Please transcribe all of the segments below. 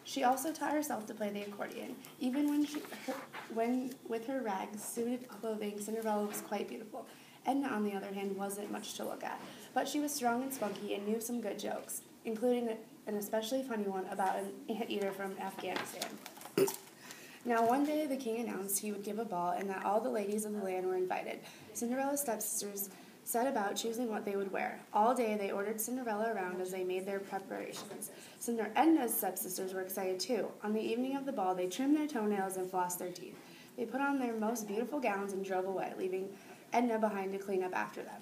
She also taught herself to play the accordion. Even when with her rags, suited clothing, Cinderella was quite beautiful. Edna, on the other hand, wasn't much to look at, but she was strong and spunky and knew some good jokes, including an especially funny one about an anteater from Afghanistan. Now, one day the king announced he would give a ball and that all the ladies of the land were invited. Cinderella's stepsisters set about choosing what they would wear. All day they ordered Cinderella around as they made their preparations. Edna's stepsisters were excited too. On the evening of the ball, they trimmed their toenails and flossed their teeth. They put on their most beautiful gowns and drove away, leaving Edna behind to clean up after them.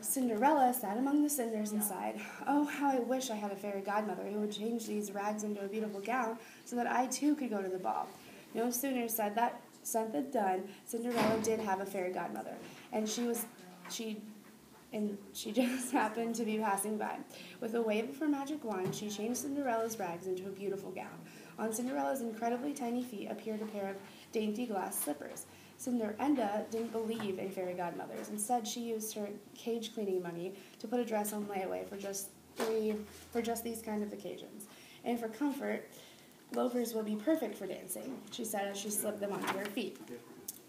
Cinderella sat among the cinders and sighed, "Oh, how I wish I had a fairy godmother who would change these rags into a beautiful gown so that I too could go to the ball." No sooner said than done. Cinderella did have a fairy godmother, and she just happened to be passing by. With a wave of her magic wand, she changed Cinderella's rags into a beautiful gown. On Cinderella's incredibly tiny feet appeared a pair of dainty glass slippers. Cinderella didn't believe in fairy godmothers. Instead, she used her cage cleaning money to put a dress on layaway for just these kind of occasions. And for comfort, loafers will be perfect for dancing, she said as she slipped them onto her feet.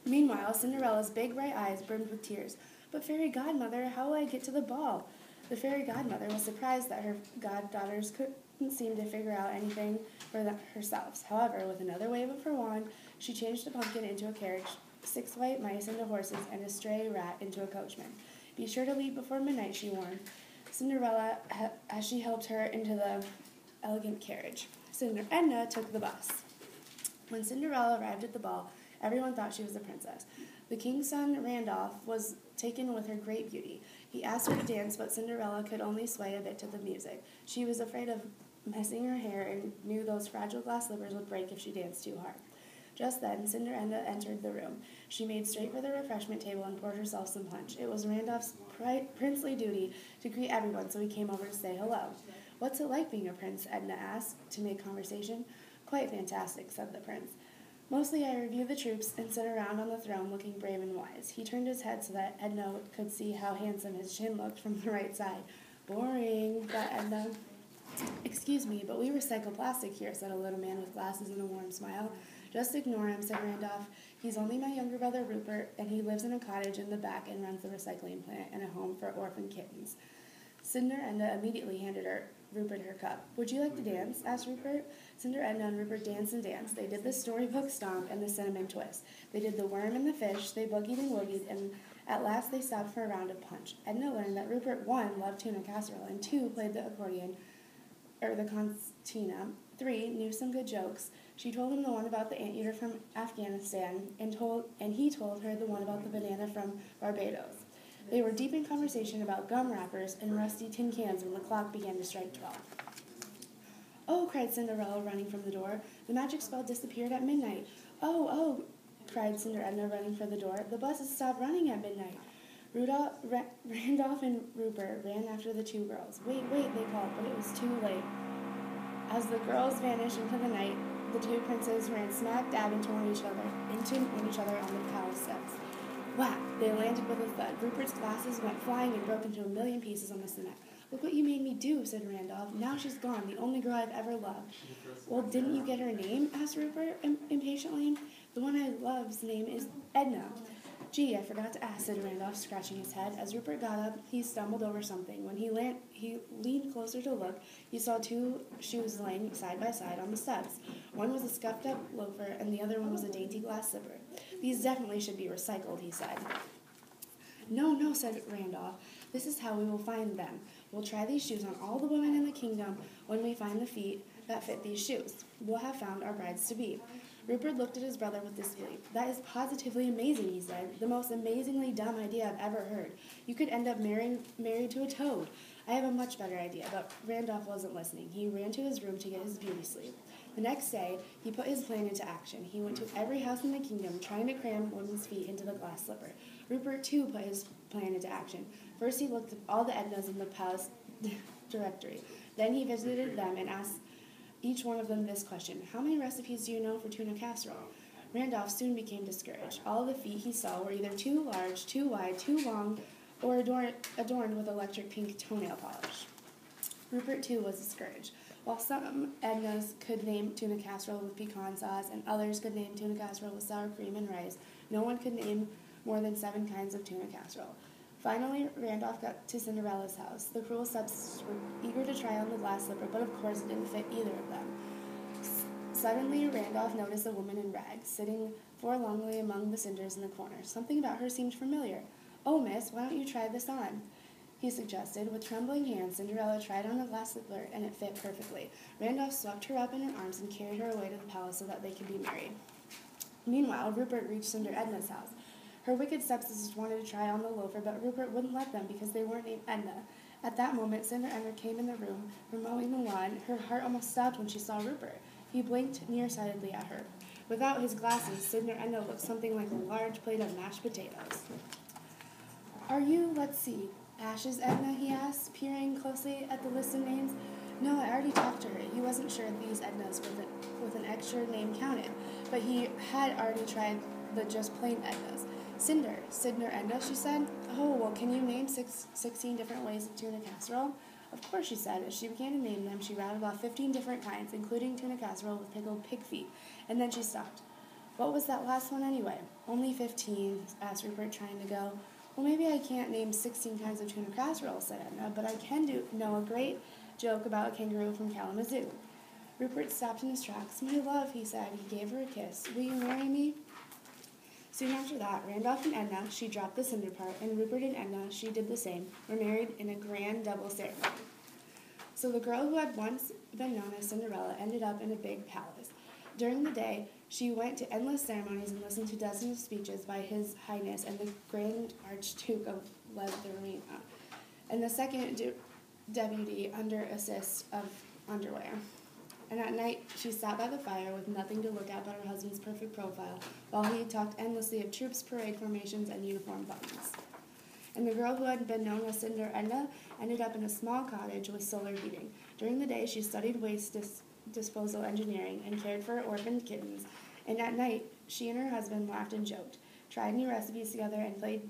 Meanwhile, Cinderella's big bright eyes brimmed with tears. "But fairy godmother, how will I get to the ball?" The fairy godmother was surprised that her goddaughters couldn't seem to figure out anything for herself. However, with another wave of her wand, she changed the pumpkin into a carriage, 6 white mice into horses, and a stray rat into a coachman. "Be sure to leave before midnight," she warned Cinderella as she helped her into the elegant carriage. Edna took the bus. When Cinderella arrived at the ball, everyone thought she was a princess. The king's son, Randolph, was taken with her great beauty. He asked her to dance, but Cinderella could only sway a bit to the music. She was afraid of messing her hair and knew those fragile glass slippers would break if she danced too hard. Just then, Cinderella entered the room. She made straight for the refreshment table and poured herself some punch. It was Randolph's princely duty to greet everyone, so he came over to say hello. "What's it like being a prince?" Edna asked, to make conversation. "Quite fantastic," said the prince. "Mostly I review the troops and sit around on the throne looking brave and wise." He turned his head so that Edna could see how handsome his chin looked from the right side. "Boring," thought Edna. "Excuse me, but we recycle plastic here," said a little man with glasses and a warm smile. "Just ignore him," said Randolph. "He's only my younger brother Rupert, and he lives in a cottage in the back and runs the recycling plant and a home for orphan kittens." Cinderella immediately handed Rupert her cup. "Would you like to dance?" asked Rupert. Cinderella and Rupert danced and danced. They did the storybook stomp and the cinnamon twist. They did the worm and the fish. They boogied and woogied, and at last they stopped for a round of punch. Edna learned that Rupert, 1, loved tuna casserole, and 2, played the accordion, or the concertina. 3, knew some good jokes. She told him the one about the anteater from Afghanistan, and he told her the one about the banana from Barbados. They were deep in conversation about gum wrappers and rusty tin cans when the clock began to strike 12. "Oh," cried Cinderella, running from the door. "The magic spell disappeared at midnight." "Oh, oh," cried Cinderella, running for the door. "The buses stopped running at midnight." Randolph and Rupert ran after the 2 girls. Wait," they called, but it was too late. As the girls vanished into the night, the 2 princes ran smack dab into one another on the palace steps. Whack! They landed with a thud. Rupert's glasses went flying and broke into a million pieces on the cement. "Look what you made me do," said Randolph. "Now she's gone, the only girl I've ever loved." "Well, didn't you get her name?" asked Rupert impatiently. "The one I love's name is Edna." "Gee, I forgot to ask," said Randolph, scratching his head. As Rupert got up, he stumbled over something. When he leaned closer to look, he saw 2 shoes laying side by side on the steps. One was a scuffed-up loafer, and the other one was a dainty glass slipper. "These definitely should be recycled," he said. No, said Randolph. "This is how we will find them. We'll try these shoes on all the women in the kingdom. When we find the feet that fit these shoes, we'll have found our brides-to-be." Rupert looked at his brother with disbelief. "That is positively amazing," he said. "The most amazingly dumb idea I've ever heard. You could end up married to a toad. I have a much better idea." But Randolph wasn't listening. He ran to his room to get his beauty sleep. The next day, he put his plan into action. He went to every house in the kingdom, trying to cram women's feet into the glass slipper. Rupert, too, put his plan into action. First, he looked at all the Ednas in the palace directory. Then he visited them and asked each one of them this question: "How many recipes do you know for tuna casserole?" Randolph soon became discouraged. All the feet he saw were either too large, too wide, too long, or adorned with electric pink toenail polish. Rupert, too, was discouraged. While some Ednas could name tuna casserole with pecan sauce and others could name tuna casserole with sour cream and rice, no one could name more than 7 kinds of tuna casserole. Finally, Randolph got to Cinderella's house. The cruel stepsisters were eager to try on the glass slipper, but of course it didn't fit either of them. Suddenly, Randolph noticed a woman in rags, sitting forlornly among the cinders in the corner. Something about her seemed familiar. "Oh, miss, why don't you try this on?" he suggested. With trembling hands, Cinderella tried on the glass slipper, and it fit perfectly. Randolph swept her up in her arms and carried her away to the palace so that they could be married. Meanwhile, Rupert reached Cinder Edna's house. Her wicked stepsisters wanted to try on the loafer, but Rupert wouldn't let them because they weren't named Edna. At that moment, Cinder Edna came in the room from mowing the lawn. Her heart almost stopped when she saw Rupert. He blinked nearsightedly at her. Without his glasses, Cinder Edna looked something like a large plate of mashed potatoes. "Are you, let's see, Ashes Edna?" he asked, peering closely at the list of names. "No, I already talked to her. He wasn't sure if these Ednas with an extra name counted, but he had already tried the just plain Ednas. Cinder Edna," she said. "Oh, well, can you name 16 different ways of tuna casserole?" "Of course," she said. As she began to name them, she rattled off 15 different kinds, including tuna casserole with pickled pig feet, and then she stopped. "What was that last one anyway?" "Only 15, asked Rupert, trying to go. "Well, maybe I can't name 16 kinds of tuna casserole," said Edna, "but I can know a great joke about a kangaroo from Kalamazoo." Rupert stopped in his tracks. "My love," he said. He gave her a kiss. "Will you marry me?" Soon after that, Randolph and Edna, she dropped the cinder part, and Rupert and Edna, she did the same, were married in a grand double ceremony. So the girl who had once been known as Cinderella ended up in a big palace. During the day, she went to endless ceremonies and listened to dozens of speeches by His Highness and the Grand Archduke of Lotharingia, and the second deputy under assist of underwear. And at night, she sat by the fire with nothing to look at but her husband's perfect profile, while he talked endlessly of troops, parade formations, and uniform buttons. And the girl who had been known as Cinder Edna ended up in a small cottage with solar heating. During the day, she studied waste disposal engineering and cared for orphaned kittens. And at night, she and her husband laughed and joked, tried new recipes together, and played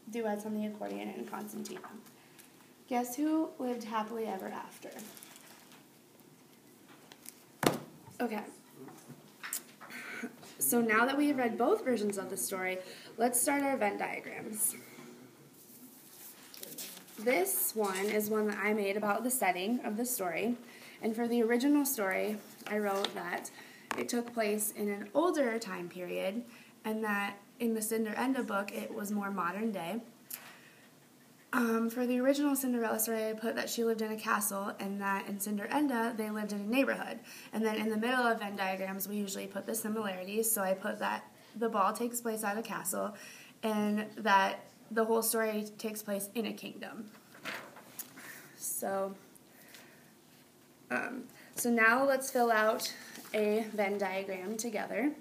duets on the accordion and concertina. Guess who lived happily ever after? Okay. So now that we have read both versions of the story, let's start our Venn diagrams. This one is one that I made about the setting of the story. And for the original story, I wrote that it took place in an older time period, and that in the Cinder Edna book, it was more modern day. For the original Cinderella story, I put that she lived in a castle, and that in Cinder Edna, they lived in a neighborhood. And then in the middle of Venn diagrams, we usually put the similarities, so I put that the ball takes place at a castle, and that the whole story takes place in a kingdom. So now let's fill out a Venn diagram together.